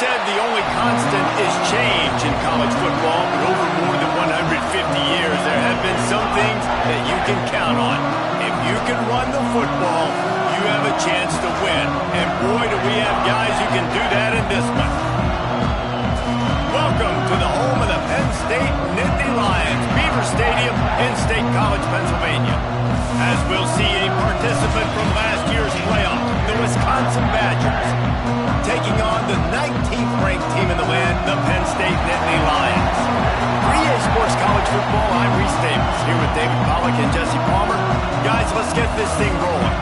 said the only constant is change in college football, but over more than 150 years, there have been some things that you can count on. If you can run the football, you have a chance to win. And boy, do we have guys who can do that in this one. Welcome to the home of the Penn State Nittany Lions, Beaver Stadium in State College, Pennsylvania. As we'll see a participant from last year's playoff, the Wisconsin Badgers, taking on the 19th ranked team in the land, the Penn State Nittany Lions. For EA Sports College Football, I'm Reese Davis, here with David Pollack and Jesse Palmer. Guys, let's get this thing rolling.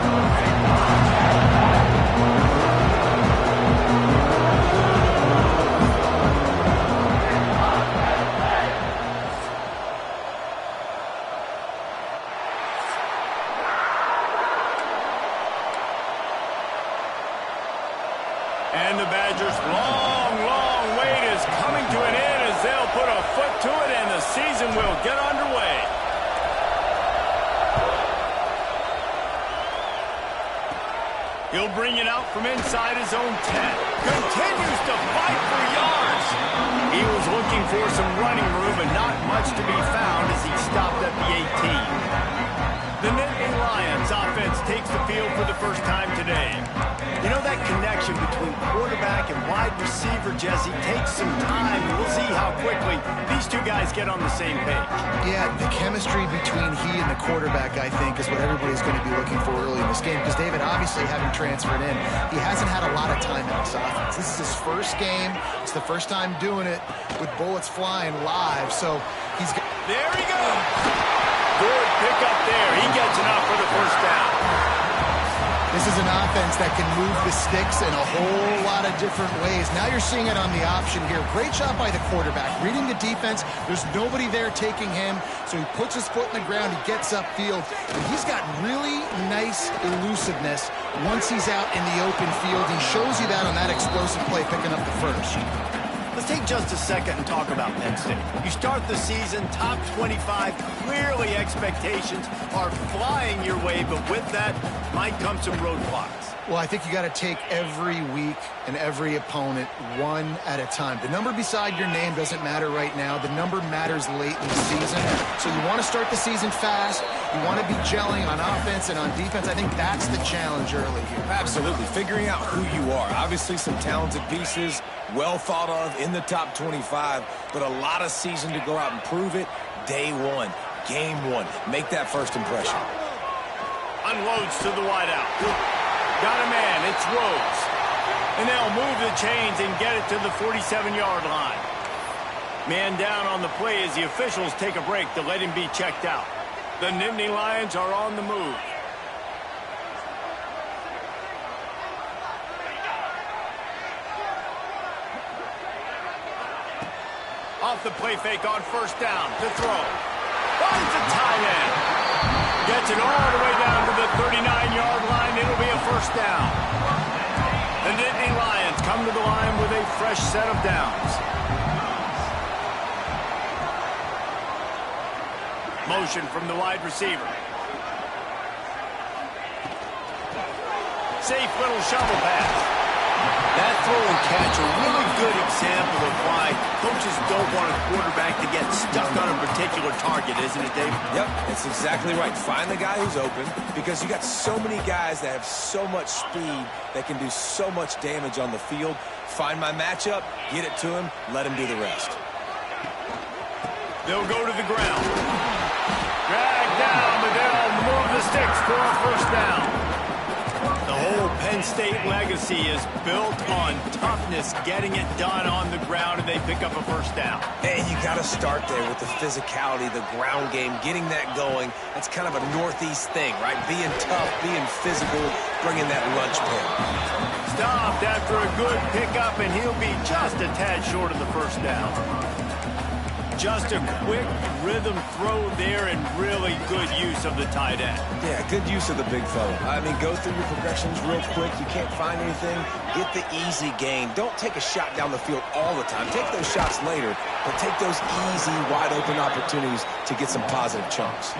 And the Badgers' long wait is coming to an end as they'll put a foot to it and the season will get underway. He'll bring it out from inside his own 10. Continues to fight for yards. He was looking for some running room, but not much to be found as he stopped at the 18. The Nittany Lions offense takes the field for the first time today. You know, that connection between quarterback and wide receiver, Jesse, takes some time. We'll see how quickly these two guys get on the same page. Yeah, the chemistry between he and the quarterback, I think, is what everybody's going to be looking for early in this game. Because David, obviously, having transferred in, he hasn't had a lot of time in this offense. This is his first game. It's the first time doing it with bullets flying live. So he's got... There he goes. Good pick up there. He gets enough for the first down. This is an offense that can move the sticks in a whole lot of different ways. Now you're seeing it on the option here. Great job by the quarterback. Reading the defense, there's nobody there taking him, so he puts his foot in the ground, he gets upfield, and he's got really nice elusiveness once he's out in the open field. He shows you that on that explosive play, picking up the first. Let's take just a second and talk about Penn State. You start the season top 25. Clearly expectations are flying your way, but with that might come some roadblocks. Well, I think you got to take every week and every opponent one at a time. The number beside your name doesn't matter right now. The number matters late in the season. So you want to start the season fast. You want to be gelling on offense and on defense. I think that's the challenge early here. Absolutely. Figuring out who you are. Obviously some talented pieces, well thought of in the top 25, but a lot of season to go out and prove it. Day one, game one. Make that first impression. Unloads to the wideout. Got a man, it's Rhodes. And they'll move the chains and get it to the 47-yard line. Man down on the play as the officials take a break to let him be checked out. The Nittany Lions are on the move. Off the play fake on first down to throw. Finds a tight end. Gets it all the way down to the 39-yard line. It'll be a first down. The Nittany Lions come to the line with a fresh set of downs. Motion from the wide receiver. Safe little shovel pass. That throw and catch, a really good example of why coaches don't want a quarterback to get stuck on a particular target, isn't it, Dave? Yep, that's exactly right. Find the guy who's open because you got so many guys that have so much speed that can do so much damage on the field. Find my matchup, get it to him, let him do the rest. They'll go to the ground. Drag down, but they'll move the sticks for a first down. The whole Penn State legacy is built on toughness, getting it done on the ground, and they pick up a first down. And you got to start there with the physicality, the ground game, getting that going. That's kind of a Northeast thing, right? Being tough, being physical, bringing that lunch pail. Stopped after a good pickup, and he'll be just a tad short of the first down. Just a quick rhythm throw there and really good use of the tight end. Yeah, good use of the big fella. I mean, go through your progressions real quick. You can't find anything. Get the easy gain. Don't take a shot down the field all the time. Take those shots later, but take those easy, wide-open opportunities to get some positive chunks.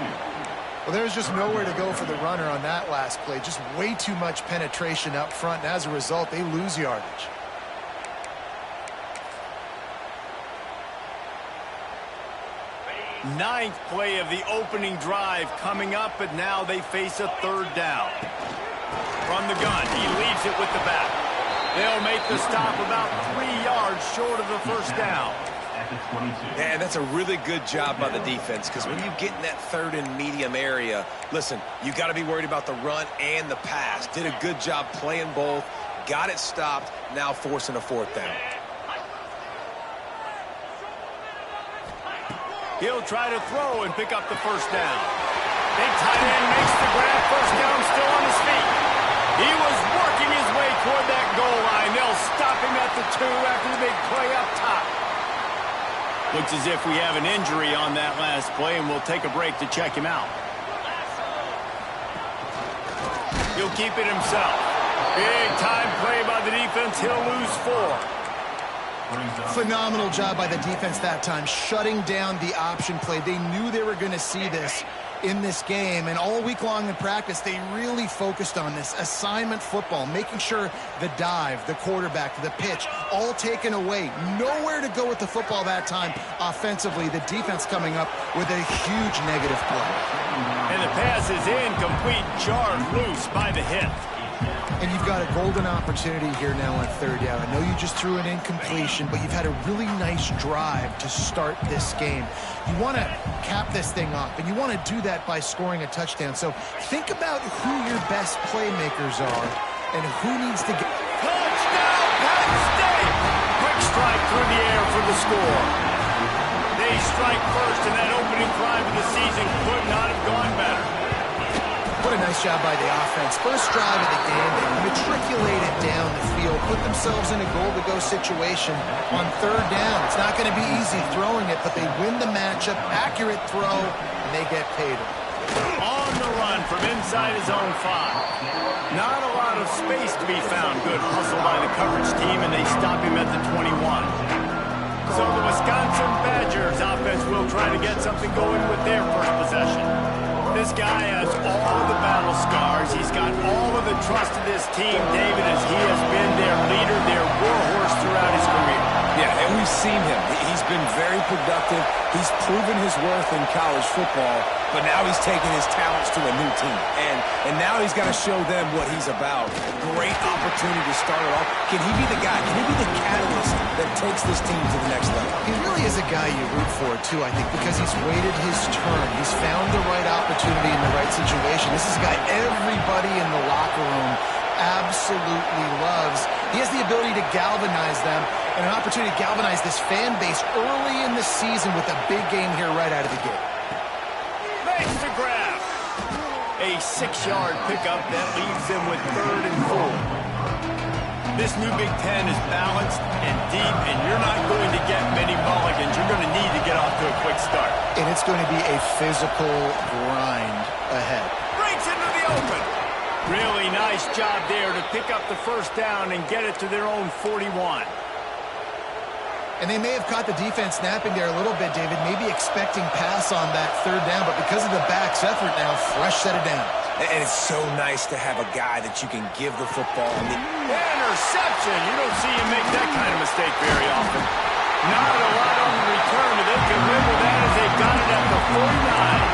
Well, there's just nowhere to go for the runner on that last play. Just way too much penetration up front, and as a result, they lose yardage. Ninth play of the opening drive coming up, but now they face a third down. From the gun, he leaves it with the back. They'll make the stop about 3 yards short of the first down. Yeah, that's a really good job by the defense, because when you get in that third and medium area, listen, you got to be worried about the run and the pass. Did a good job playing both, got it stopped, now forcing a fourth down. He'll try to throw and pick up the first down. Big tight end makes the grab, first down, still on his feet. He was working his way toward that goal line. They'll stop him at the 2 after the big play up top. Looks as if we have an injury on that last play, and we'll take a break to check him out. He'll keep it himself. Big time play by the defense. He'll lose 4. Phenomenal job by the defense that time, shutting down the option play. They knew they were going to see this in this game, and all week long in practice, they really focused on this assignment football, making sure the dive, the quarterback, the pitch, all taken away. Nowhere to go with the football that time offensively. The defense coming up with a huge negative play. And the pass is incomplete, jarred loose by the hip. And you've got a golden opportunity here now on third down. I know you just threw an incompletion, but you've had a really nice drive to start this game. You want to cap this thing off, and you want to do that by scoring a touchdown. So think about who your best playmakers are and who needs to get... Touchdown, Penn State! Quick strike through the air for the score. They strike first, and that opening drive of the season could not have gone better. What a nice job by the offense. First drive of the game, they matriculated down the field, put themselves in a goal-to-go situation on third down. It's not going to be easy throwing it, but they win the matchup, accurate throw, and they get paid. On the run from inside his own 5. Not a lot of space to be found. Good hustle by the coverage team, and they stop him at the 21. So the Wisconsin Badgers offense will try to get something going with their first possession. This guy has all the battle scars. He's got all of the trust of this team, David, as he has been their leader, their warhorse throughout his career. Yeah, and we've seen him. He's been very productive. He's proven his worth in college football, but now he's taking his talents to a new team. And now he's got to show them what he's about. Great opportunity to start it off. Can he be the guy? Can he be the catalyst that takes this team to the next level? He really is a guy you root for, too, I think, because he's waited his turn. He's found the right opportunity in the right situation. This is a guy everybody in the locker room absolutely loves. He has the ability to galvanize them and an opportunity to galvanize this fan base early in the season with a big game here right out of the gate. Makes the grab. A 6-yard pickup that leaves them with 3rd and 4. This new Big Ten is balanced and deep, and you're not going to get many mulligans. You're going to need to get off to a quick start. And it's going to be a physical grind ahead. Breaks into the open. Really nice job there to pick up the first down and get it to their own 41. And they may have caught the defense snapping there a little bit, David, maybe expecting pass on that third down, but because of the back's effort now, fresh set it down. And it's so nice to have a guy that you can give the football. Interception! You don't see him make that kind of mistake very often. Not a lot on the return, but they can win with that as they got it at the 49.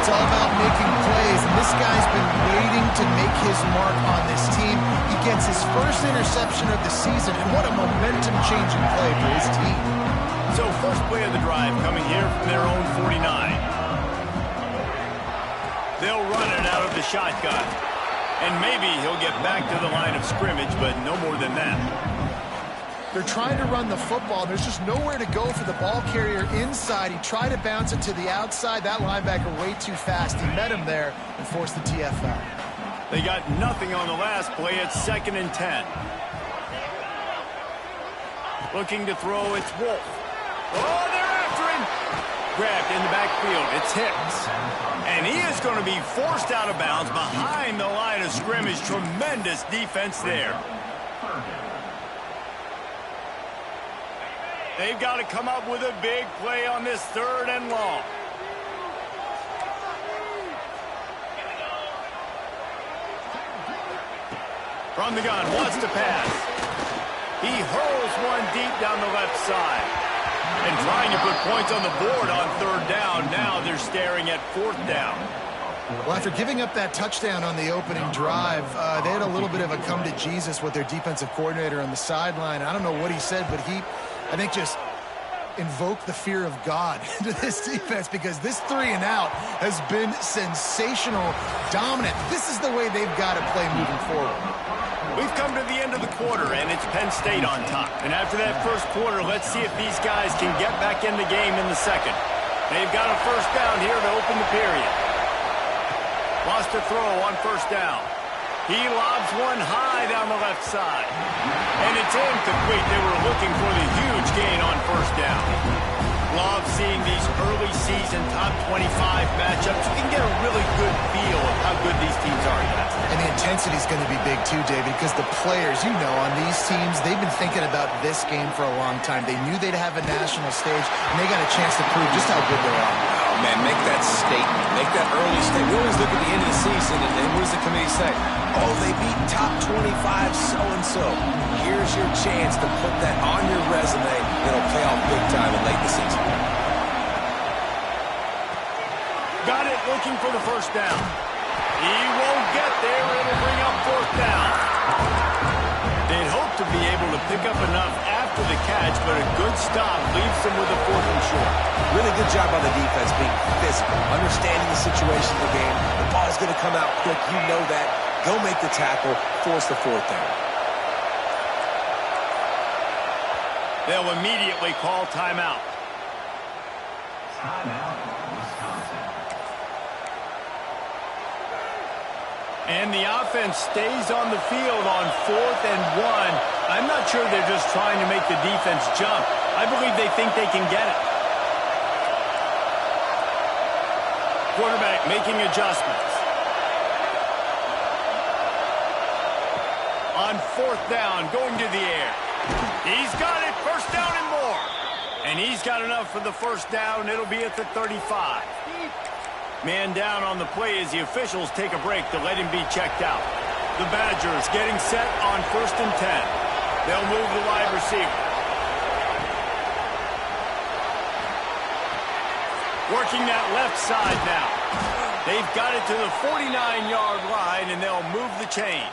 It's all about making plays, and this guy's been waiting to make his mark on this team. He gets his first interception of the season, and what a momentum-changing play for his team. So first play of the drive coming here from their own 49. They'll run it out of the shotgun. And maybe he'll get back to the line of scrimmage, but no more than that. They're trying to run the football. There's just nowhere to go for the ball carrier inside. He tried to bounce it to the outside. That linebacker way too fast. He met him there and forced the TFL. They got nothing on the last play. It's 2nd and 10. Looking to throw, it's Wolf. Oh, they're after him. Grabbed in the backfield. It's Hicks. And he is going to be forced out of bounds behind the line of scrimmage. Tremendous defense there. They've got to come up with a big play on this 3rd and long. From the gun, wants to pass. He hurls one deep down the left side. And trying to put points on the board on third down. Now they're staring at fourth down. Well, after giving up that touchdown on the opening drive, they had a little bit of a come to Jesus with their defensive coordinator on the sideline. I don't know what he said, but he, I think, just invoked the fear of God into this defense, because this 3-and-out has been sensational, dominant. This is the way they've got to play moving forward. We've come to the end of the quarter, and it's Penn State on top. And after that first quarter, let's see if these guys can get back in the game in the second. They've got a first down here to open the period. Lost a throw on first down. He lobs one high down the left side. And it's incomplete. They were looking for the huge gain on first down. Love seeing these early season top 25 matchups. You can get a really good feel of how good these teams are, guys. And the intensity is going to be big too, David, because the players, you know, on these teams, they've been thinking about this game for a long time. They knew they'd have a national stage, and they got a chance to prove just how good they are. Oh, man, make that statement. Make that early statement. We always look at the end of the season, and what does the committee say? Oh, they beat top 25 so-and-so. Here's your chance to put that on your resume. It'll pay off big time in late the season. Got it, looking for the first down. He won't get there. It'll bring up fourth down. They'd hope to be able to pick up enough after the catch, but a good stop leaves them with a fourth and short. Really good job by the defense being physical, understanding the situation of the game. The ball's going to come out quick. You know that. Go make the tackle, force the fourth down. They'll immediately call timeout. And the offense stays on the field on 4th and 1. I'm not sure they're just trying to make the defense jump. I believe they think they can get it. Quarterback making adjustments. On 4th down, going to the air. He's got it, first down and more. And he's got enough for the first down. It'll be at the 35. Man down on the play as the officials take a break to let him be checked out. The Badgers getting set on 1st and 10. They'll move the wide receiver. Working that left side now. They've got it to the 49-yard line, and they'll move the chains.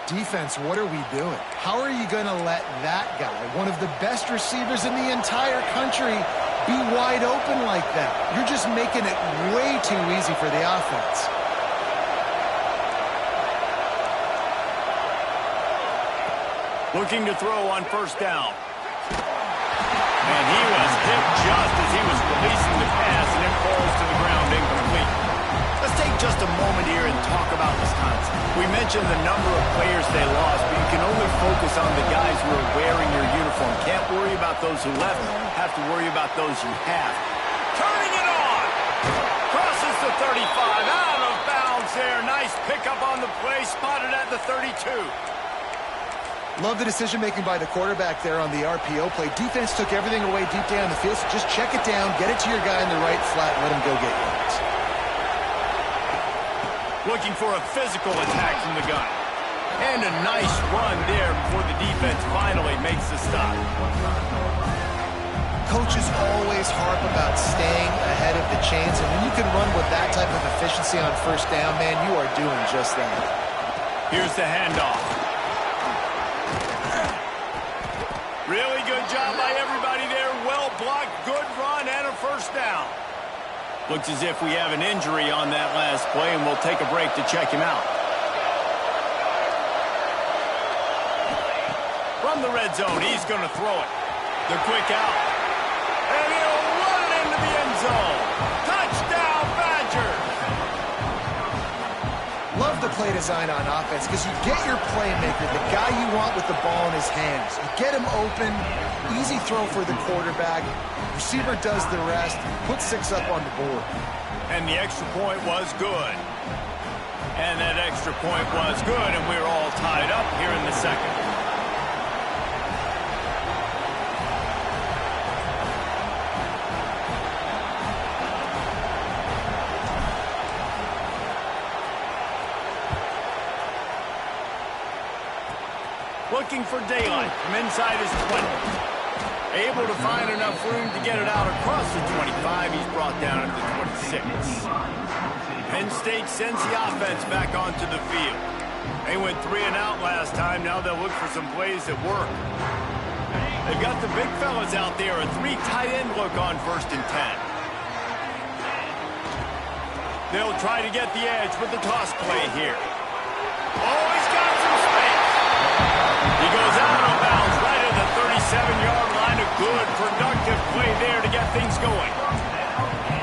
Defense, what are we doing? How are you going to let that guy, one of the best receivers in the entire country, be wide open like that? You're just making it way too easy for the offense. Looking to throw on first down. And he was hit just as he was releasing the pass, and it falls to the ground incomplete. Let's take just a moment here and talk about Wisconsin. We mentioned the number of players they lost, but you can only focus on the guys who are wearing your uniform. Can't worry about those who left. Have to worry about those you have. Turning it on! Crosses the 35, out of bounds there. Nice pickup on the play, spotted at the 32. Love the decision-making by the quarterback there on the RPO play. Defense took everything away deep down the field, so just check it down, get it to your guy in the right flat, and let him go get yards. Looking for a physical attack from the gun. And a nice run there before the defense finally makes the stop. Coaches always harp about staying ahead of the chains, and when you can run with that type of efficiency on first down, man, you are doing just that. Here's the handoff. Really good job by everybody there. Well blocked, good run, and a first down. Looks as if we have an injury on that last play, and we'll take a break to check him out. From the red zone, he's going to throw it. The quick out. And he'll run it into the end zone. Touchdown, Badgers! Love the play design on offense because you get your playmaker, the guy you want with the ball in his hands. You get him open, easy throw for the quarterback. Receiver does the rest, put 6 up on the board. And the extra point was good. And that extra point was good, and we're all tied up here in the second. Looking for daylight from inside his 20. Able to find enough room to get it out across the 25. He's brought down at the 26. Penn State sends the offense back onto the field. They went 3 and out last time. Now they'll look for some plays that work. They've got the big fellas out there. A 3 tight end look on 1st and 10. They'll try to get the edge with the toss play here. Oh, he's got some space. He goes out of bounds right at the 37-yard line. A good, productive play there to get things going.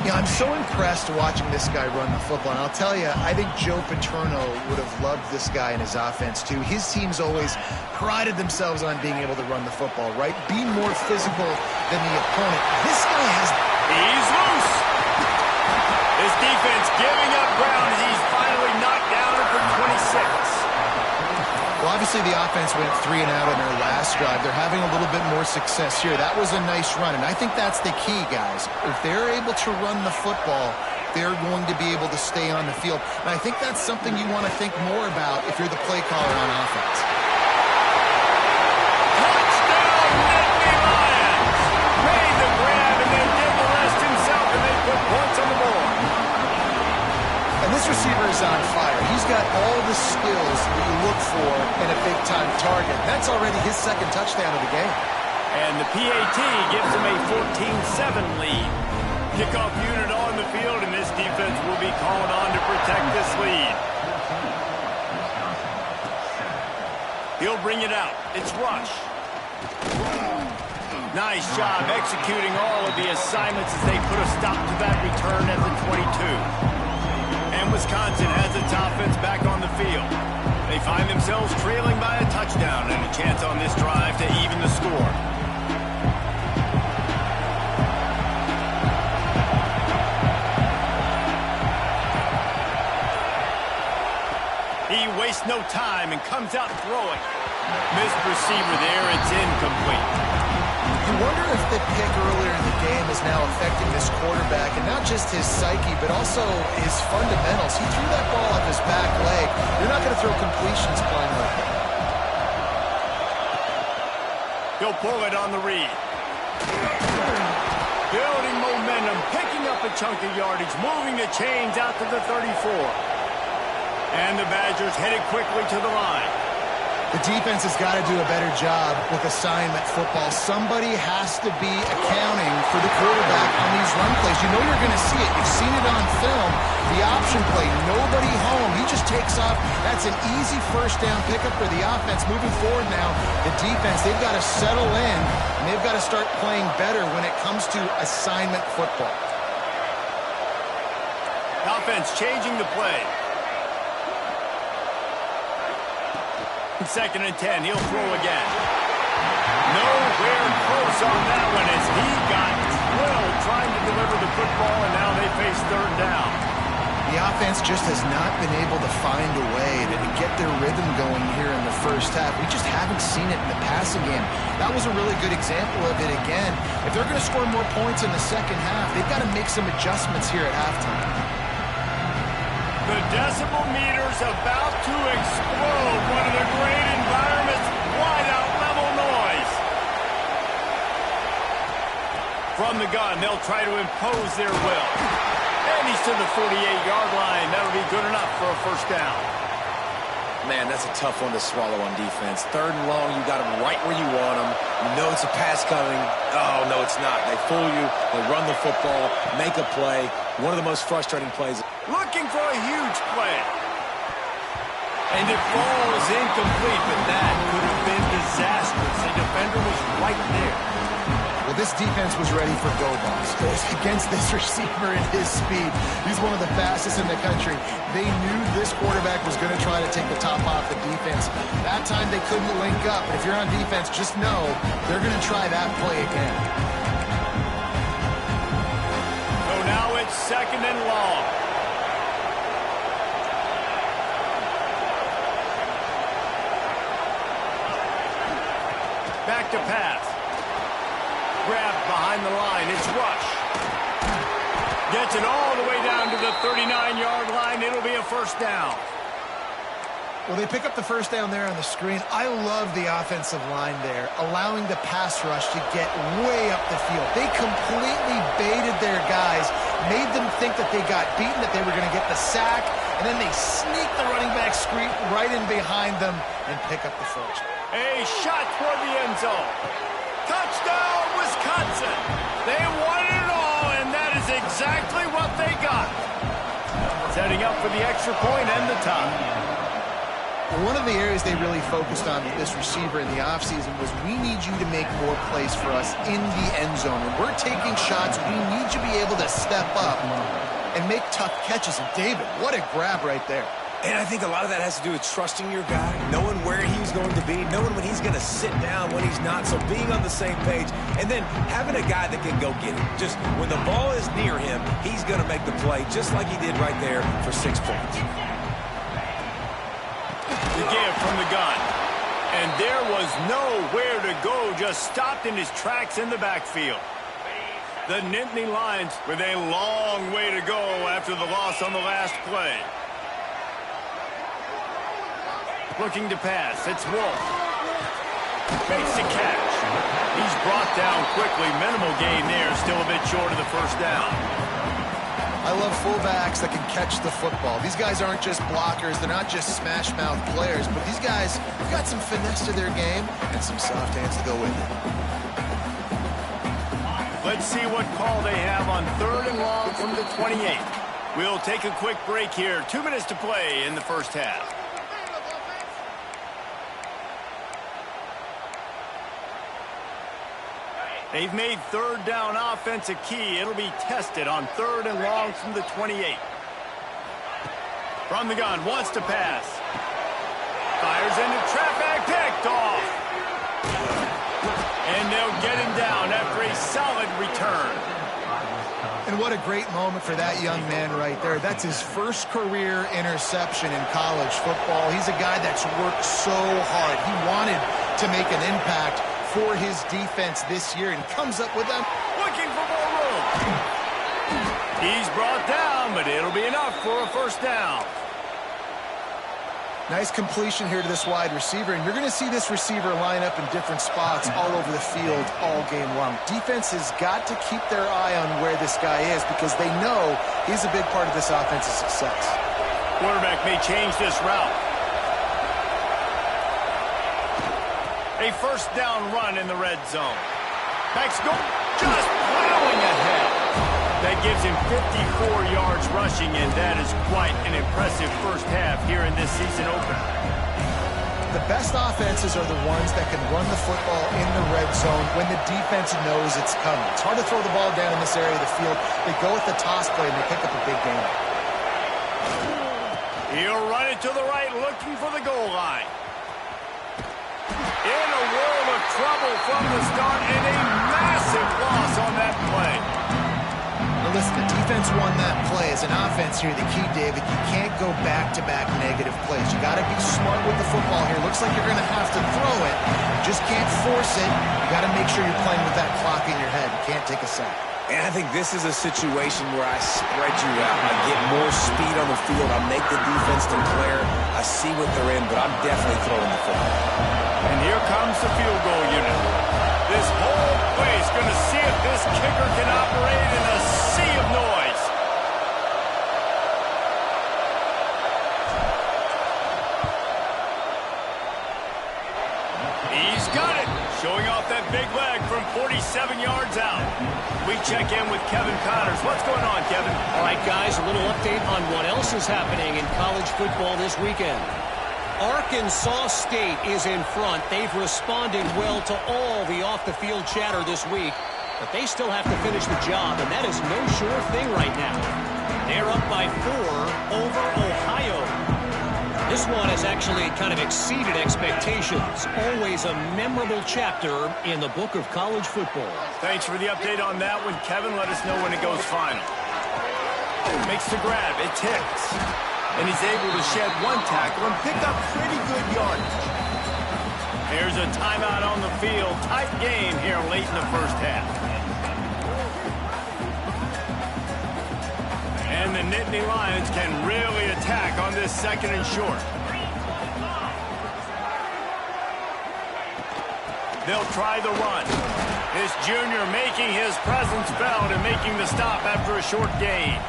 Yeah, I'm so impressed watching this guy run the football. And I'll tell you, I think Joe Paterno would have loved this guy in his offense, too. His teams always prided themselves on being able to run the football, right? Be more physical than the opponent. This guy has... He's loose. This defense giving up ground as he's finally knocked down at the 26. Well, obviously the offense went 3 and out in their last drive. They're having a little bit more success here. That was a nice run, and I think that's the key, guys. If they're able to run the football, they're going to be able to stay on the field. And I think that's something you want to think more about if you're the play caller on offense. Touchdown, Nittany Lions! Made the grab and then did the rest himself, and they put points on the board. And this receiver is on fire. He's got all the skills that you look for in a big-time target. That's already his 2nd touchdown of the game. And the PAT gives him a 14-7 lead. Kickoff unit on the field, and this defense will be called on to protect this lead. He'll bring it out. It's Rush. Nice job executing all of the assignments as they put a stop to that return at the 22. And Wisconsin has its offense back on the field. They find themselves trailing by a touchdown and a chance on this drive to even the score. He wastes no time and comes out throwing. Missed receiver there. It's incomplete. You wonder if the pick earlier in the game is now affecting this quarterback, and not just his psyche, but also his fundamentals. He threw that ball off his back leg. You're not going to throw completions playing like that. He'll pull it on the read. Building momentum, picking up a chunk of yardage, moving the chains out to the 34. And the Badgers headed quickly to the line. The defense has got to do a better job with assignment football. Somebody has to be accounting for the quarterback on these run plays. You know you're going to see it. You've seen it on film. The option play, nobody home. He just takes off. That's an easy 1st down pickup for the offense. Moving forward now, the defense, they've got to settle in, and they've got to start playing better when it comes to assignment football. Offense changing the play. 2nd and 10. He'll throw again. Nowhere close on that one as he got drilled trying to deliver the football, and now they face 3rd down. The offense just has not been able to find a way to get their rhythm going here in the 1st half. We just haven't seen it in the passing game. That was a really good example of it again. If they're going to score more points in the 2nd half, they've got to make some adjustments here at halftime. The decibel meter's about to explode. One of the great environments, wide out level noise. From the gun, they'll try to impose their will. And he's to the 48-yard line. That'll be good enough for a 1st down. Man, that's a tough one to swallow on defense. 3rd and long, you got them right where you want them. You know it's a pass coming. Oh, no, it's not. They fool you. They run the football, make a play. One of the most frustrating plays. Looking for a huge play. And it falls incomplete, but that could have been disastrous. The defender was right there. Well, this defense was ready for go-balls against this receiver and his speed. He's one of the fastest in the country. They knew this quarterback was going to try to take the top off the defense. That time they couldn't link up. But if you're on defense, just know they're going to try that play again. So now it's 2nd and long. Back to pass. Grabbed behind the line. It's Rush. Gets it all the way down to the 39-yard line. It'll be a 1st down. Well, they pick up the first down there on the screen. I love the offensive line there, allowing the pass rush to get way up the field. They completely baited their guys, made them think that they got beaten, that they were going to get the sack, and then they sneak the running back screen right in behind them and pick up the first. A shot toward the end zone. Touchdown, Wisconsin. They won it all, and that is exactly what they got. Setting up for the extra point and the tie. One of the areas they really focused on with this receiver in the offseason was we need you to make more plays for us in the end zone. When we're taking shots, we need you to be able to step up and make tough catches. And David, what a grab right there. And I think a lot of that has to do with trusting your guy, knowing where he's going to be, knowing when he's going to sit down, when he's not, so being on the same page, and then having a guy that can go get it. Just when the ball is near him, he's going to make the play just like he did right there for 6 points. The give from the gun. And there was nowhere to go, just stopped in his tracks in the backfield. The Nittany Lions with a long way to go after the loss on the last play. Looking to pass, it's Wolf. Makes the catch. He's brought down quickly. Minimal gain there, still a bit short of the first down. I love fullbacks that can catch the football. These guys aren't just blockers. They're not just smash-mouth players. But these guys have got some finesse to their game and some soft hands to go with it. Let's see what call they have on 3rd and long from the 28. We'll take a quick break here. 2 minutes to play in the first half. They've made 3rd down offense a key. It'll be tested on 3rd and long from the 28. From the gun, wants to pass. Fires into traffic, picked off. And they'll get him down after a solid return. And what a great moment for that young man right there. That's his first career interception in college football. He's a guy that's worked so hard. He wanted to make an impact for his defense this year, and comes up with them. Looking for more room. He's brought down, but it'll be enough for a first down. Nice completion here to this wide receiver, and you're going to see this receiver line up in different spots all over the field all game long. Defense has got to keep their eye on where this guy is because they know he's a big part of this offense's success. Quarterback may change this route. A first down run in the red zone. Backs go just plowing ahead. That gives him 54 yards rushing, and that is quite an impressive first half here in this season opener. The best offenses are the ones that can run the football in the red zone when the defense knows it's coming. It's hard to throw the ball down in this area of the field. They go with the toss play, and they pick up a big gain. He'll run it to the right, looking for the goal line. In a world of trouble from the start, and a massive loss on that play. Now listen, the defense won that play. As an offense here, the key, David, you can't go back-to-back negative plays. You got to be smart with the football here. Looks like you're going to have to throw it. You just can't force it. You got to make sure you're playing with that clock in your head. You can't take a sack. And I think this is a situation where I spread you out. I get more speed on the field. I make the defense declare. I see what they're in, but I'm definitely throwing the football. And here comes the field goal unit. This whole place going to see if this kicker can operate in a sea of noise. He's got it. Showing off that big leg from 47 yards out. We check in with Kevin Connors. What's going on, Kevin? All right, guys, a little update on what else is happening in college football this weekend. Arkansas State is in front. They've responded well to all the off-the-field chatter this week, but they still have to finish the job, and that is no sure thing right now. They're up by 4 over Ohio. This one has actually kind of exceeded expectations. Always a memorable chapter in the book of college football. Thanks for the update on that one, Kevin. Let us know when it goes final. Makes the grab. It ticks. And he's able to shed one tackle and pick up pretty good yardage. Here's a timeout on the field. Tight game here late in the first half. And the Nittany Lions can really attack on this 2nd and short. They'll try the run. This junior making his presence felt and making the stop after a short gain.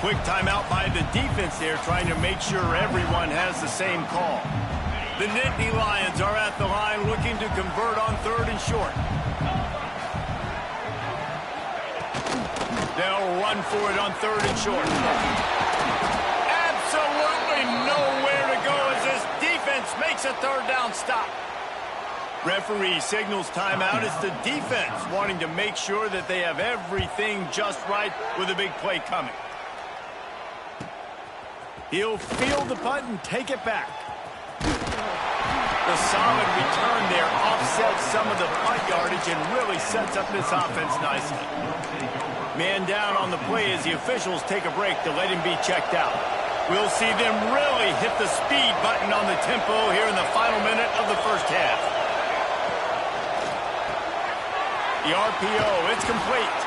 Quick timeout by the defense there, trying to make sure everyone has the same call. The Nittany Lions are at the line looking to convert on 3rd and short. They'll run for it on 3rd and short. Absolutely nowhere to go as this defense makes a 3rd down stop. Referee signals timeout. It's the defense wanting to make sure that they have everything just right with a big play coming. He'll field the punt and take it back. The solid return there offsets some of the punt yardage and really sets up this offense nicely. Man down on the play as the officials take a break to let him be checked out. We'll see them really hit the speed button on the tempo here in the final minute of the first half. The RPO, it's complete.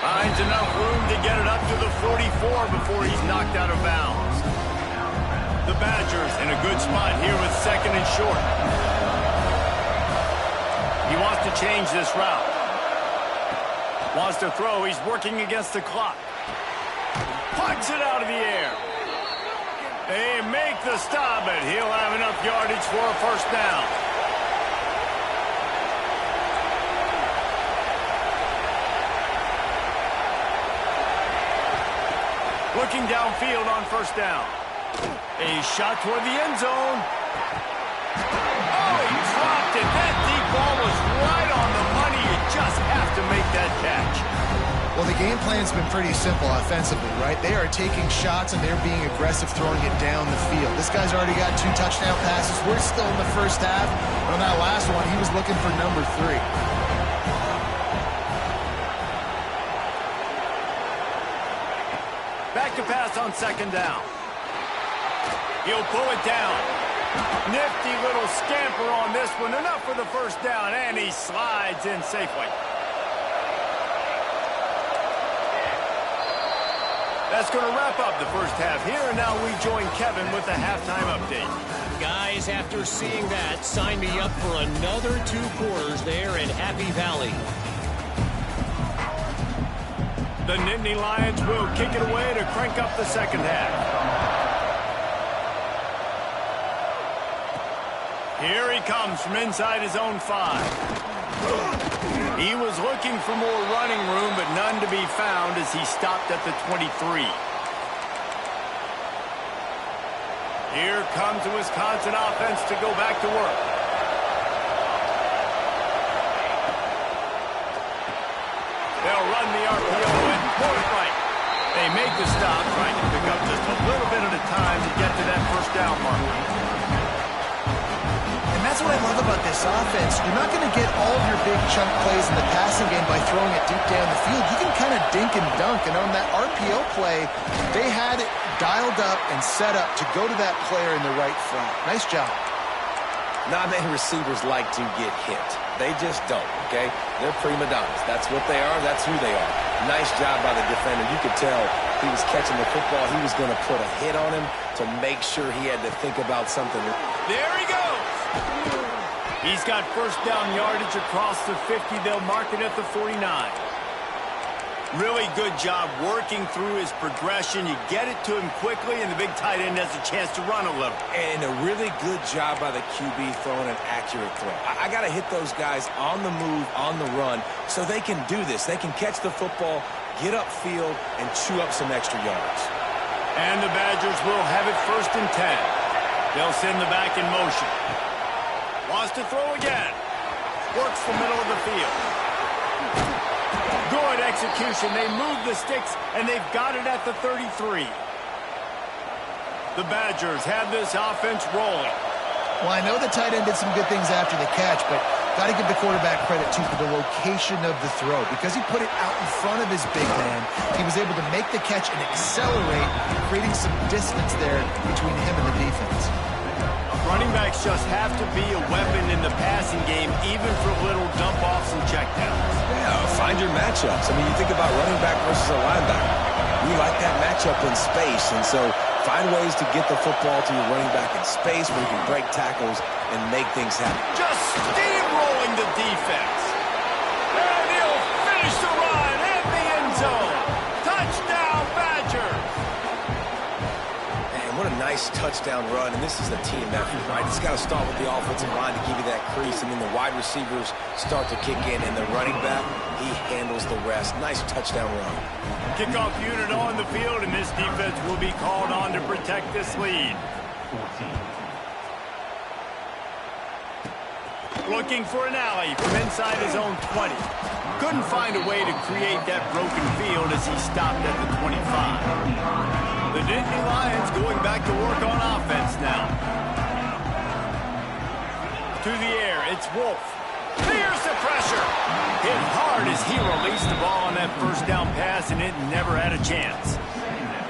Finds enough room to get it up to the 44 before he's knocked out of bounds. The Badgers in a good spot here with 2nd and short. He wants to change this route. Wants to throw. He's working against the clock. Punts it out of the air. They make the stop, but he'll have enough yardage for a 1st down. Looking downfield on 1st down. A shot toward the end zone. Oh, he dropped it. That deep ball was right on the money. You just have to make that catch. Well, the game plan's been pretty simple offensively, right? They are taking shots and they're being aggressive, throwing it down the field. This guy's already got 2 touchdown passes. We're still in the first half. On that last one, he was looking for number 3. Back to pass on 2nd down. He'll pull it down. Nifty little scamper on this one. Enough for the 1st down, and he slides in safely. That's going to wrap up the first half here, and now we join Kevin with the halftime update. Guys, after seeing that, sign me up for another 2 quarters there in Happy Valley. The Nittany Lions will kick it away to crank up the 2nd half. Here he comes from inside his own 5. He was looking for more running room, but none to be found as he stopped at the 23. Here comes the Wisconsin offense to go back to work. They'll run the RPO and pull it right. They make the stop, trying to pick up just a little bit at a time to get to that 1st down mark. And that's what I love about this offense. You're not going to get all of your big chunk plays in the passing game by throwing it deep down the field. You can kind of dink and dunk. And on that RPO play, they had it dialed up and set up to go to that player in the right flat. Nice job. Not many receivers like to get hit. They just don't, okay? They're prima donnas. That's what they are. That's who they are. Nice job by the defender. You could tell he was catching the football. He was going to put a hit on him to make sure he had to think about something. There he goes. He's got 1st down yardage across the 50. They'll mark it at the 49. Really good job working through his progression. You get it to him quickly, and the big tight end has a chance to run a little. And a really good job by the QB throwing an accurate throw. I got to hit those guys on the move, on the run, so they can do this. They can catch the football, get upfield, and chew up some extra yards. And the Badgers will have it 1st and 10. They'll send the back in motion. Wants to throw again. Works the middle of the field. Good execution. They move the sticks, and they've got it at the 33. The Badgers have this offense rolling. Well, I know the tight end did some good things after the catch, but got to give the quarterback credit, too, for the location of the throw. Because he put it out in front of his big man, he was able to make the catch and accelerate, creating some distance there between him and the defense. Running backs just have to be a weapon in the passing game, even for little dump-offs and checkdowns. Yeah, find your matchups. I mean, you think about running back versus a linebacker. We like that matchup in space, and so find ways to get the football to your running back in space where you can break tackles and make things happen. Just steamrolling behind the defense. And he'll finish the run in the end zone. Touchdown, Badgers. Man, what a nice touchdown run, and this is a team effort, right? It's got to start with the offensive line to give you that crease, and then the wide receivers start to kick in, and the running back, he handles the rest. Nice touchdown run. Kickoff unit on the field, and this defense will be called on to protect this lead. Looking for an alley from inside his own 20. Couldn't find a way to create that broken field as he stopped at the 25. The Nittany Lions going back to work on offense now. To the air, it's Wolf. Here's the pressure. Hit hard as he released the ball on that first down pass, and it never had a chance.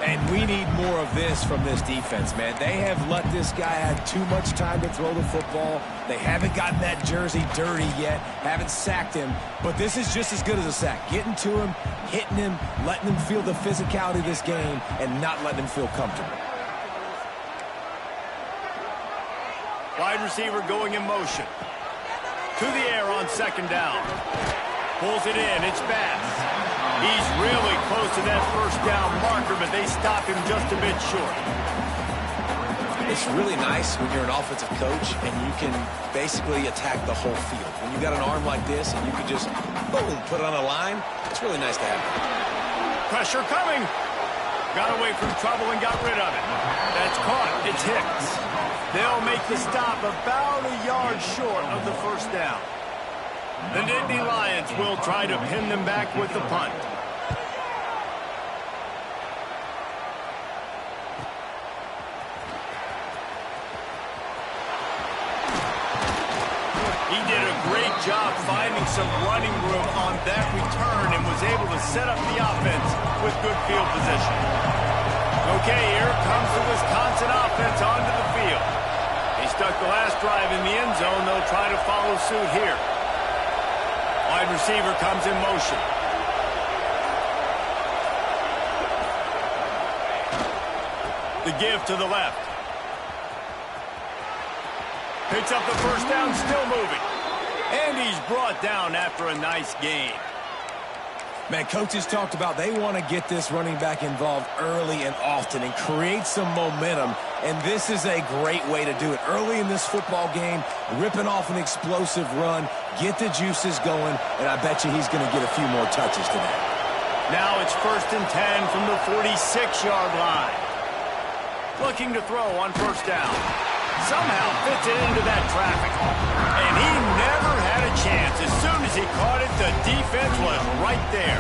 And we need more of this from this defense, man. They have let this guy have too much time to throw the football. They haven't gotten that jersey dirty yet, haven't sacked him. But this is just as good as a sack. Getting to him, hitting him, letting him feel the physicality of this game, and not letting him feel comfortable. Wide receiver going in motion. To the air on second down. Pulls it in. It's Bass. He's really close to that first down marker, but they stop him just a bit short. It's really nice when you're an offensive coach and you can basically attack the whole field. When you got an arm like this and you can just, boom, put it on a line, it's really nice to have that. Pressure coming. Got away from trouble and got rid of it. That's caught. It's Hicks. They'll make the stop about a yard short of the first down. The Nittany Lions will try to pin them back with the punt. He did a great job finding some running room on that return and was able to set up the offense with good field position. Okay, here comes the Wisconsin offense onto the field. They stuck the last drive in the end zone. They'll try to follow suit here. Wide receiver comes in motion. The give to the left. Picks up the first down, still moving. And he's brought down after a nice gain. Man, coaches talked about they want to get this running back involved early and often and create some momentum, and this is a great way to do it. Early in this football game, ripping off an explosive run, get the juices going, and I bet you he's going to get a few more touches today. Now it's 1st and 10 from the 46-yard line. Looking to throw on first down. Somehow fits it into that traffic. And he never had a chance. As soon as he caught it, the defense was right there.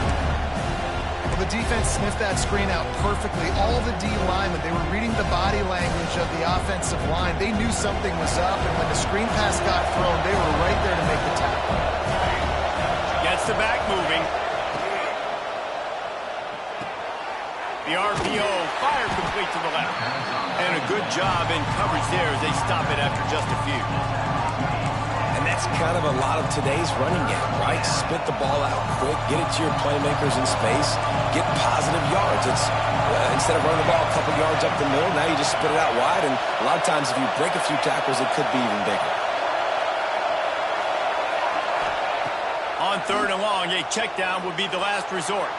Well, the defense sniffed that screen out perfectly. All the D linemen, they were reading the body language of the offensive line. They knew something was up, and when the screen pass got thrown, they were right there to make the tackle. Gets the back moving. The RPO fired complete to the left. And a good job in coverage there as they stop it after just a few. And that's kind of a lot of today's running game, right? Spit the ball out quick, get it to your playmakers in space, get positive yards. It's instead of running the ball a couple yards up the middle, now you just spit it out wide, and a lot of times if you break a few tackles, it could be even bigger. On 3rd and long, a check down would be the last resort.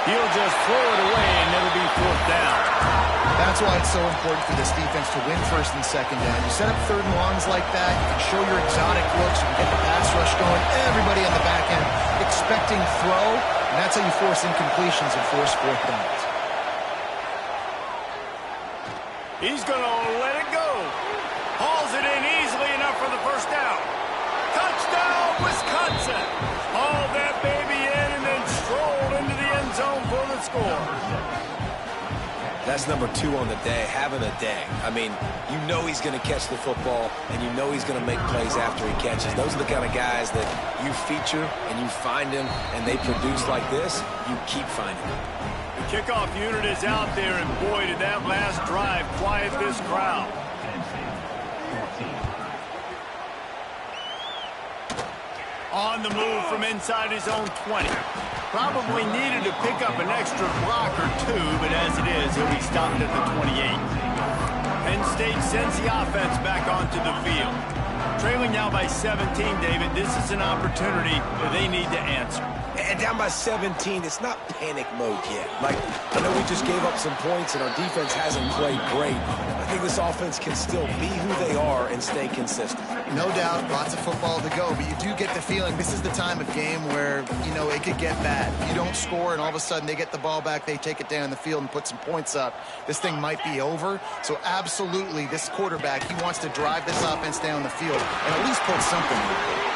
He'll just throw it away and it'll be 4th down. That's why it's so important for this defense to win 1st and 2nd down. You set up 3rd and longs like that, you can show your exotic looks, you can get the pass rush going, everybody on the back end expecting throw, and that's how you force incompletions and force 4th downs. He's going to let it go. Hauls it in easily enough for the first down. Touchdown, Wisconsin. Haul that baby in and then strolled into the end zone for the score. That's number 2 on the day, having a day. I mean, you know he's going to catch the football, and you know he's going to make plays after he catches. Those are the kind of guys that you feature and you find them, and they produce like this, you keep finding them. The kickoff unit is out there, and boy, did that last drive quiet this crowd. On the move from inside his own 20. Probably needed to pick up an extra block or two, but as it is, he'll be stopped at the 28. Penn State sends the offense back onto the field. Trailing now by 17, David. This is an opportunity that they need to answer. And down by 17, it's not panic mode yet. Like, I know we just gave up some points and our defense hasn't played great. I think this offense can still be who they are and stay consistent. No doubt, lots of football to go, but you do get the feeling this is the time of game where, you know, it could get bad. If you don't score and all of a sudden they get the ball back, they take it down the field and put some points up, this thing might be over. So absolutely, this quarterback, he wants to drive this offense down the field and at least put something in it.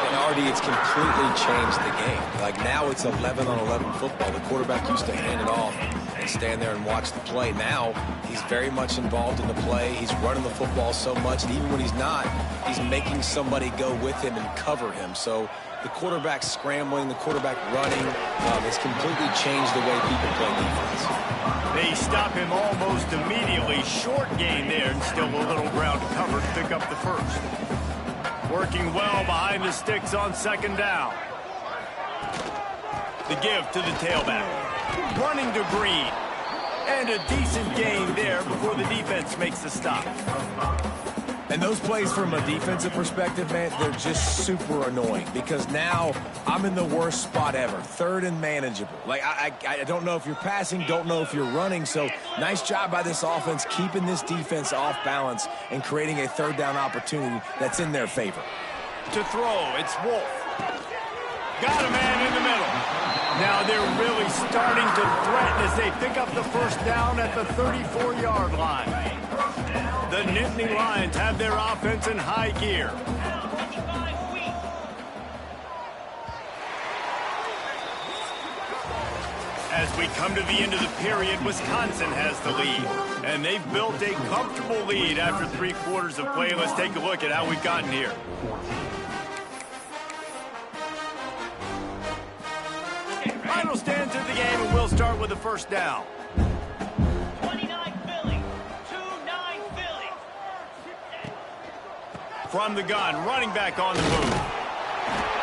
And already it's completely changed the game. Like now it's 11-on-11 football. The quarterback used to hand it off and stand there and watch the play. Now he's very much involved in the play. He's running the football so much, and even when he's not, he's making somebody go with him and cover him. So the quarterback scrambling, the quarterback running has completely changed the way people play defense. They stop him almost immediately. Short gain there, and still a little ground to cover to pick up the first. Working well behind the sticks on second down. The give to the tailback. Running to Green. And a decent gain there before the defense makes the stop. And those plays from a defensive perspective, man, they're just super annoying because now I'm in the worst spot ever. Third and manageable. Like, I don't know if you're passing, don't know if you're running. So nice job by this offense keeping this defense off balance and creating a third down opportunity that's in their favor. To throw, it's Wolf. Got a man in the middle. Now they're really starting to threaten as they pick up the first down at the 34-yard line. The Nittany Lions have their offense in high gear. As we come to the end of the period, Wisconsin has the lead. And they've built a comfortable lead after 3 quarters of play. Let's take a look at how we've gotten here. Final stands of the game, and we'll start with the first down. From the gun, running back on the move.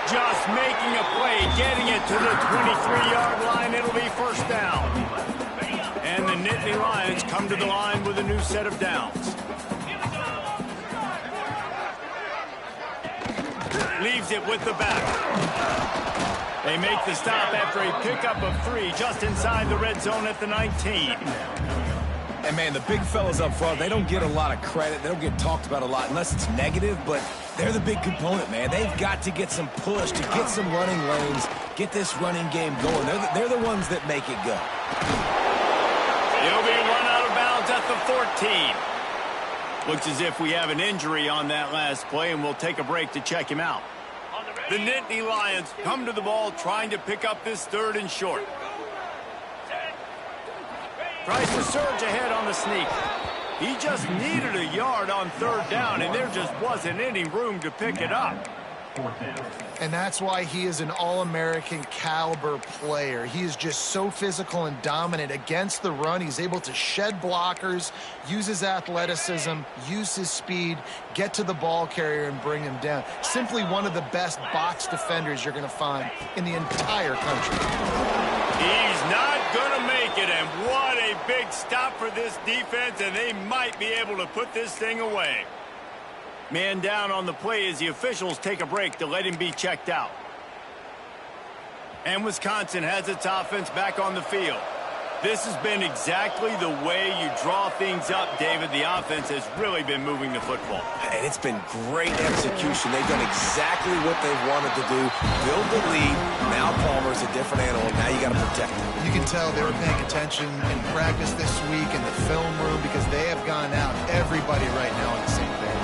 Just making a play, getting it to the 23-yard line. It'll be first down. And the Nittany Lions come to the line with a new set of downs. Leaves it with the back. They make the stop after a pickup of 3 just inside the red zone at the 19. And, man, the big fellas up front, they don't get a lot of credit. They don't get talked about a lot unless it's negative, but they're the big component, man. They've got to get some push to get some running lanes, get this running game going. They're the ones that make it go. He'll be run out of bounds at the 14. Looks as if we have an injury on that last play, and we'll take a break to check him out. The Nittany Lions come to the ball trying to pick up this 3rd and short. Tries to surge ahead on the sneak. He just needed a yard on 3rd down, and there just wasn't any room to pick it up. And that's why he is an All-American caliber player. He is just so physical and dominant against the run. He's able to shed blockers, use his athleticism, use his speed, get to the ball carrier and bring him down. Simply one of the best box defenders you're going to find in the entire country. He's not going to make it, and what a big stop for this defense, and they might be able to put this thing away. Man down on the play as the officials take a break to let him be checked out. And Wisconsin has its offense back on the field. This has been exactly the way you draw things up, David. The offense has really been moving the football. And it's been great execution. They've done exactly what they've wanted to do. Build the lead. Now Palmer's a different animal. Now you got to protect him. You can tell they were paying attention in practice this week in the film room because they have gone out, everybody right now on the same page.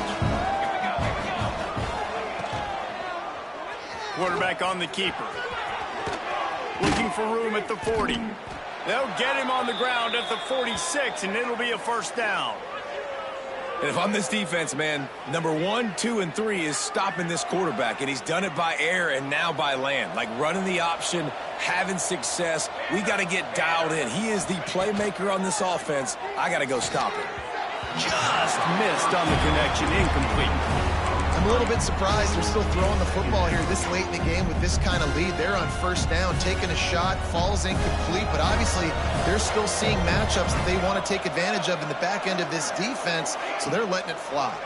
Quarterback on the keeper. Looking for room at the 40. They'll get him on the ground at the 46, and it'll be a first down. And if I'm this defense, man, number 1, 2, and 3 is stopping this quarterback, and he's done it by air and now by land. Like running the option, having success. We got to get dialed in. He is the playmaker on this offense. I got to go stop him. Just missed on the connection, incomplete. I'm a little bit surprised they're still throwing the football here this late in the game with this kind of lead. They're on first down, taking a shot, falls incomplete, but obviously they're still seeing matchups that they want to take advantage of in the back end of this defense, so they're letting it fly.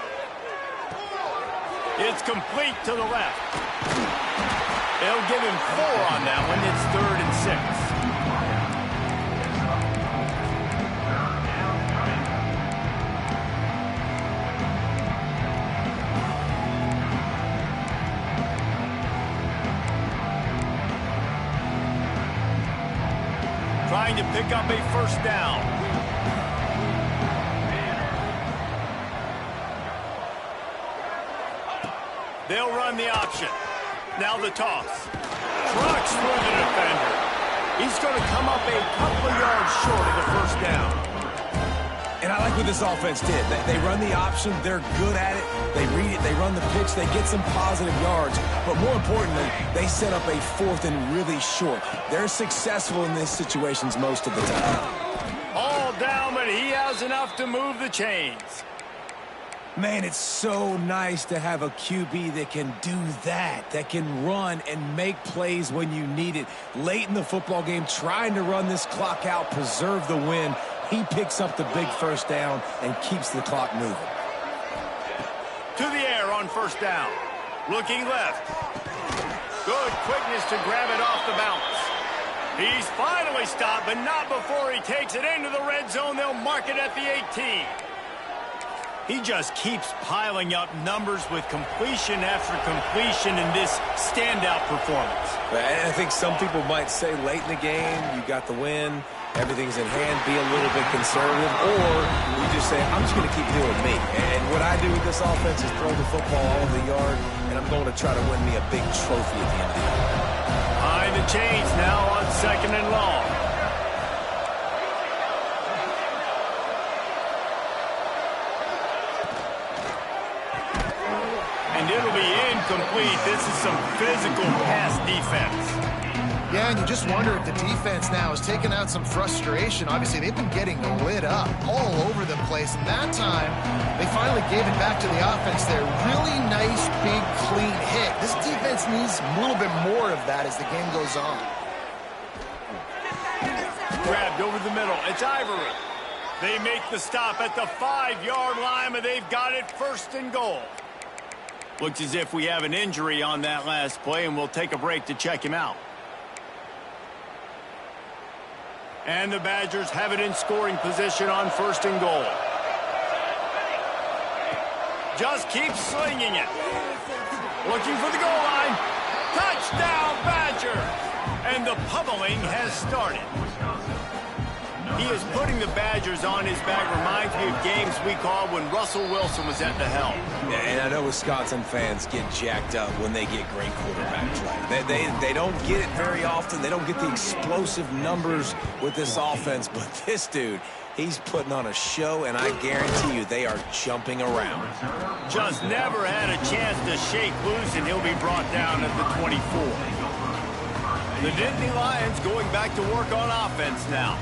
It's complete to the left. They'll give him 4 on that one. It's 3rd and 6. Trying to pick up a first down. They'll run the option. Now the toss. Trucks through the defender. He's going to come up a couple of yards short of the first down. And I like what this offense did. They run the option. They're good at it. They read it. They run the pitch. They get some positive yards. But more importantly, they set up a 4th and really short. They're successful in these situations most of the time. All down, but he has enough to move the chains. Man, it's so nice to have a QB that can do that can run and make plays when you need it. Late in the football game, trying to run this clock out, preserve the win. He picks up the big first down and keeps the clock moving. To the air on first down. Looking left. Good quickness to grab it off the bounce. He's finally stopped, but not before he takes it into the red zone. They'll mark it at the 18. He just keeps piling up numbers with completion after completion in this standout performance. I think some people might say late in the game, you got the win, everything's in hand, be a little bit conservative, or you just say, I'm just going to keep doing me. And what I do with this offense is throw the football all over the yard, and I'm going to try to win me a big trophy at the end of the year. Behind the chains now on 2nd and long. And it'll be incomplete. This is some physical pass defense. Yeah, and you just wonder if the defense now has taken out some frustration. Obviously, they've been getting lit up all over the place. And that time, they finally gave it back to the offense there. Really nice, big, clean hit. This defense needs a little bit more of that as the game goes on. Grabbed over the middle. It's Ivory. They make the stop at the 5-yard line, but they've got it 1st and goal. Looks as if we have an injury on that last play, and we'll take a break to check him out. And the Badgers have it in scoring position on 1st and goal. Just keep slinging it. Looking for the goal line. Touchdown, Badger! And the pummeling has started. He is putting the Badgers on his back. Reminds me of games we called when Russell Wilson was at the helm. Yeah, and I know Wisconsin fans get jacked up when they get great quarterback play. They don't get it very often. They don't get the explosive numbers with this offense. But this dude, he's putting on a show, and I guarantee you they are jumping around. Just never had a chance to shake loose, and he'll be brought down at the 24. The Nittany Lions going back to work on offense now.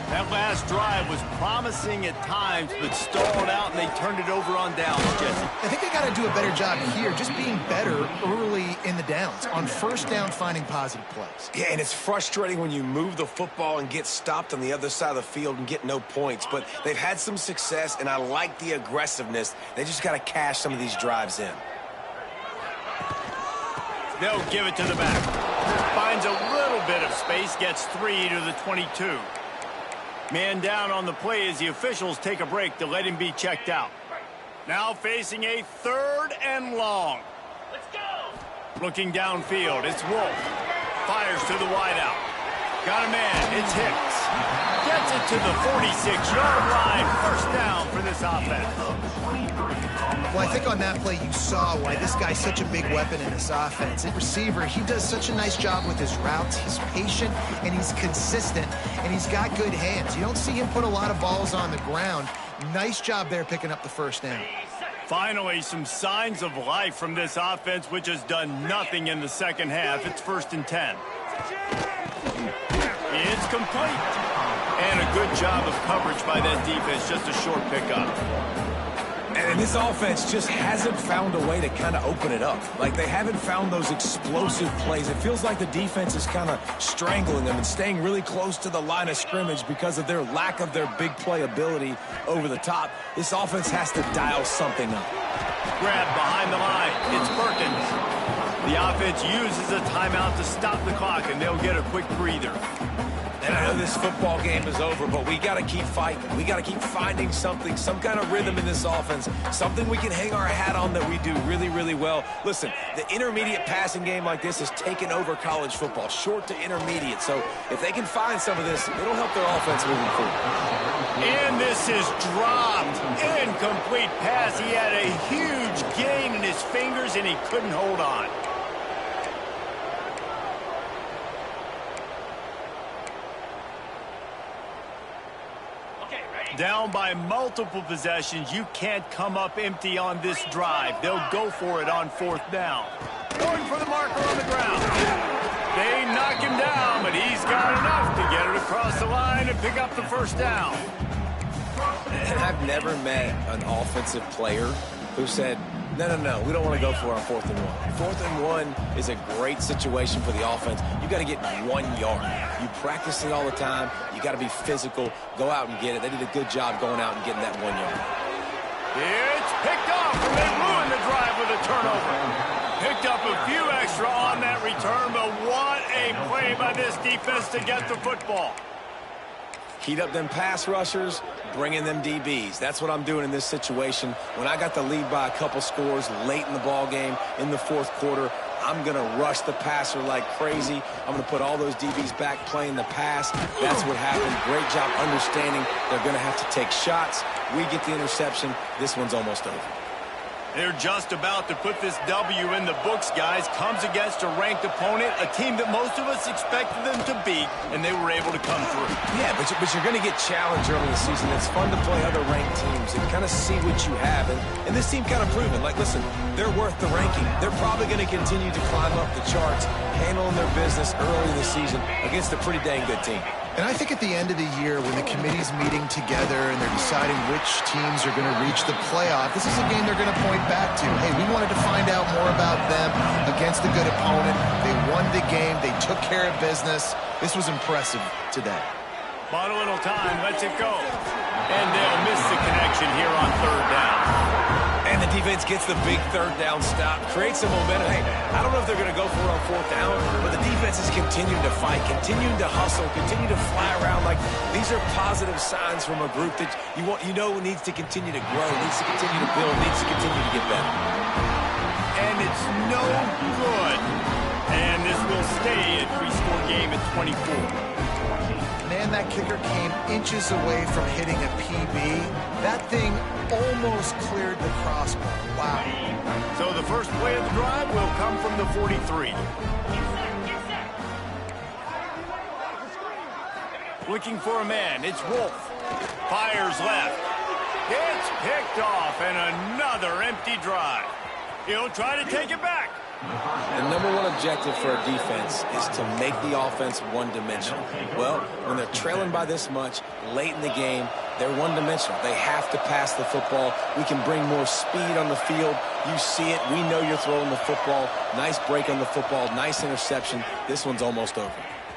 That last drive was promising at times, but stalled out, and they turned it over on downs, Jesse. I think they got to do a better job here, just being better early in the downs, on first down, finding positive plays. Yeah, and it's frustrating when you move the football and get stopped on the other side of the field and get no points, but they've had some success, and I like the aggressiveness. They just got to cash some of these drives in. They'll give it to the back. Finds a little bit of space, gets 3 to the 22. Man down on the play as the officials take a break to let him be checked out. Now facing a 3rd and long. Let's go! Looking downfield, it's Wolf. Fires to the wideout. Got a man, it's Hicks. Gets it to the 46-yard line. First down for this offense. Well, I think on that play you saw why this guy's such a big weapon in this offense. At receiver, he does such a nice job with his routes. He's patient, and he's consistent, and he's got good hands. You don't see him put a lot of balls on the ground. Nice job there picking up the first down. Finally, some signs of life from this offense, which has done nothing in the second half. It's 1st and 10. It's complete. And a good job of coverage by that defense. Just a short pickup. And this offense just hasn't found a way to kind of open it up. Like, they haven't found those explosive plays. It feels like the defense is kind of strangling them and staying really close to the line of scrimmage because of their lack of their big play ability over the top. This offense has to dial something up. grab behind the line. It's Perkins. The offense uses a timeout to stop the clock, and they'll get a quick breather. And I know this football game is over, but we got to keep fighting. We got to keep finding something, some kind of rhythm in this offense, something we can hang our hat on that we do really, really well. Listen, the intermediate passing game like this has taken over college football, short to intermediate. So if they can find some of this, it'll help their offense moving forward. And this is dropped. Incomplete pass. He had a huge gain in his fingers, and he couldn't hold on. Down by multiple possessions, you can't come up empty on this drive. They'll go for it on 4th down. Going for the marker on the ground. They knock him down, but he's got enough to get it across the line and pick up the 1st down. And I've never met an offensive player who said, no, we don't want to go for it on 4th and 1. 4th and 1 is a great situation for the offense. You got to get 1 yard. You practice it all the time. You got to be physical. Go out and get it. They did a good job going out and getting that 1 yard. It's picked off, and they ruin the drive with a turnover. Picked up a few extra on that return, but what a play by this defense to get the football. Heat up them pass rushers, bring in them DBs. That's what I'm doing in this situation. When I got the lead by a couple scores late in the ball game in the 4th quarter, I'm going to rush the passer like crazy. I'm going to put all those DBs back playing the pass. That's what happened. Great job understanding they're going to have to take shots. We get the interception. This one's almost over. They're just about to put this W in the books, guys. Comes against a ranked opponent, a team that most of us expected them to beat, and they were able to come through. Yeah, but you're going to get challenged early in the season. It's fun to play other ranked teams and kind of see what you have. And this team kind of proven, like, listen, they're worth the ranking. They're probably going to continue to climb up the charts, handling their business early in the season against a pretty dang good team. And I think at the end of the year, when the committee's meeting together and they're deciding which teams are going to reach the playoff, this is a game they're going to point back to. Hey, we wanted to find out more about them against a good opponent. They won the game. They took care of business. This was impressive today. Bought a little time. Lets it go. And they'll miss the connection here on 3rd down. And the defense gets the big 3rd down stop, creates some momentum. Hey, I don't know if they're going to go for it on 4th down, but the defense is continuing to fight, continuing to hustle, continue to fly around. Like, these are positive signs from a group that you know needs to continue to grow, needs to continue to build, needs to continue to get better. And it's no good. And this will stay a 3-score game at 24. Man, that kicker came inches away from hitting a PB. That thing almost cleared the crossbar. Wow. So the first play of the drive will come from the 43. Looking for a man. It's Wolf. Fires left. It's picked off, and another empty drive. He'll try to take it back. The #1 objective for a defense is to make the offense one-dimensional. Well, when they're trailing by this much late in the game, they're one-dimensional. They have to pass the football. We can bring more speed on the field. You see it. We know you're throwing the football. Nice break on the football. Nice interception. This one's almost over.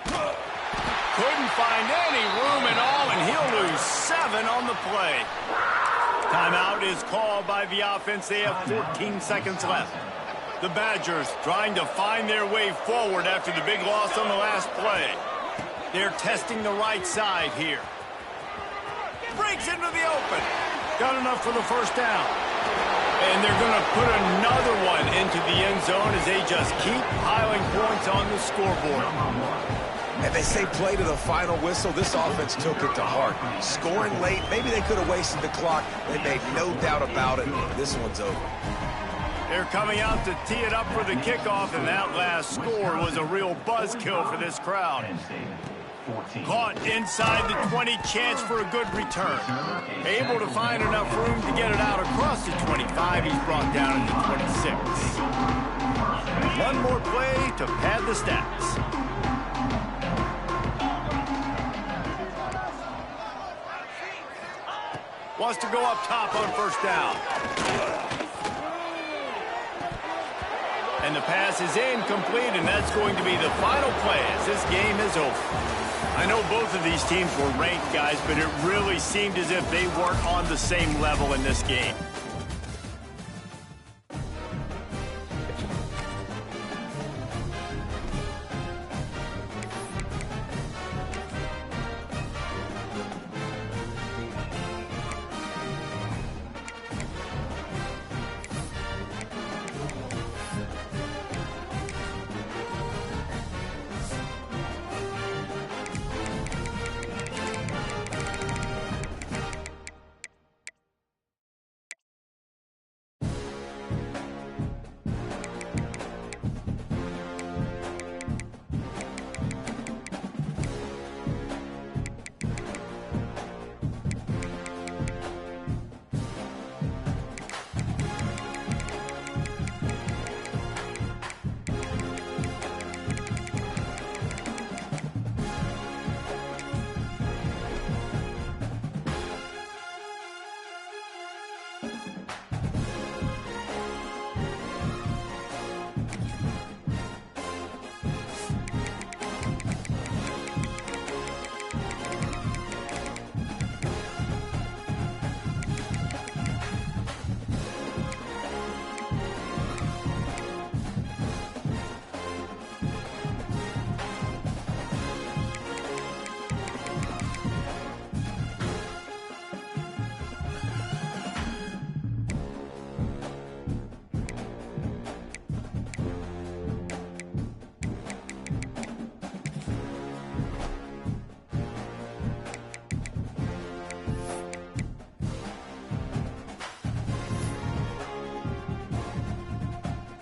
Couldn't find any room at all, and he'll lose 7 on the play. Timeout is called by the offense. They have 14 seconds left. The Badgers trying to find their way forward after the big loss on the last play. They're testing the right side here. Breaks into the open. Got enough for the 1st down. And they're going to put another one into the end zone as they just keep piling points on the scoreboard. And they say play to the final whistle. This offense took it to heart. Scoring late, maybe they could have wasted the clock. They made no doubt about it. This one's over. They're coming out to tee it up for the kickoff, and that last score was a real buzzkill for this crowd. Caught inside the 20, chance for a good return. Able to find enough room to get it out across the 25. He's brought down at the 26. One more play to pad the stats. Wants to go up top on 1st down. And the pass is incomplete, and that's going to be the final play as this game is over. I know both of these teams were ranked, guys, but it really seemed as if they weren't on the same level in this game.